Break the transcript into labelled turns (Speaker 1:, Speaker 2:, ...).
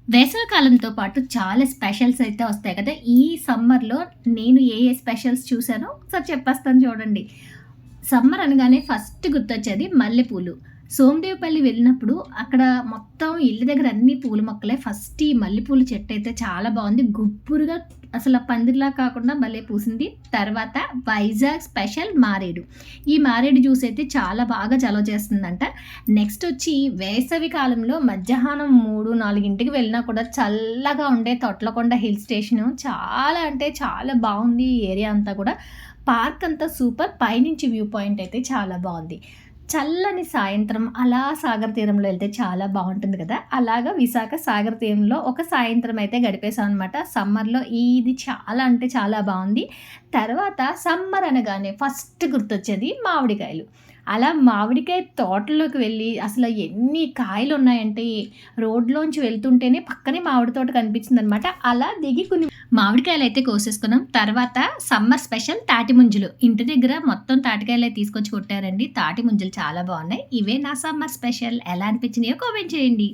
Speaker 1: వేసవికాలంతో పాటు చాలా స్పెషల్స్ అయితే వస్తాయి కదా! ఈ సమ్మర్‌లో నేను ఏ స్పెషల్స్ చూసానో ఒకసారి చెప్పేస్తాను చూడండి. సమ్మర్ అనగానే ఫస్ట్ గుర్తొచ్చేది మల్లెపూలు. సోమదేవపల్లి వెళ్ళినప్పుడు అక్కడ మొత్తం ఇల్లు దగ్గర అన్ని పూల మొక్కలే. ఫస్ట్ ఈ మల్లెపూల చెట్టయితే చాలా బావుంది. గుబ్బురుగా అసల పందిరిలా కాకుండా భలే పూసింది. తర్వాత వైజాగ్ స్పెషల్ మారేడు. ఈ మారేడు జ్యూస్ అయితే చాలా బాగా చలవ చేస్తుందంట. నెక్స్ట్ వచ్చి వేసవి కాలంలో మధ్యాహ్నం 3, 4కి వెళ్ళినా కూడా చల్లగా ఉండే తొట్లకొండ హిల్ స్టేషను చాలా అంటే చాలా బావుంది ఈ ఏరియా అంతా కూడా. పార్క్ అంతా సూపర్. పైనుంచి వ్యూ పాయింట్ అయితే చాలా బావుంది. చల్లని సాయంత్రం అలా సాగర్ తీరంలో ఎళ్తే చాలా బావుంటుంది కదా! అలాగా విశాఖ సాగర్ తీరంలో ఒక సాయంత్రం అయితే గడిపేసామనమాట. సమ్మర్‌లో ఇది చాలా అంటే చాలా బావుంది. తర్వాత సమ్మర్ అనగానే ఫస్ట్ గుర్తొచ్చేది మామిడికాయలు. అలా మామిడికాయ తోటల్లోకి వెళ్ళి అసలు ఎన్ని కాయలున్నాయంటే రోడ్లోంచి వెళ్తుంటేనే పక్కనే మామిడి తోట కనిపించిందనమాట. అలా దిగి కొన్ని మామిడికాయలైతే కోసేసుకున్నాం. తర్వాత సమ్మర్ స్పెషల్ తాటి ముంజలు. ఇంటి దగ్గర మొత్తం తాటికాయలే తీసుకొచ్చి కొట్టారండి. తాటి ముంజలు చాలా బావున్నాయి. ఇవే నా సమ్మర్ స్పెషల్. ఎలా అనిపించినాయో కామెంట్ చేయండి.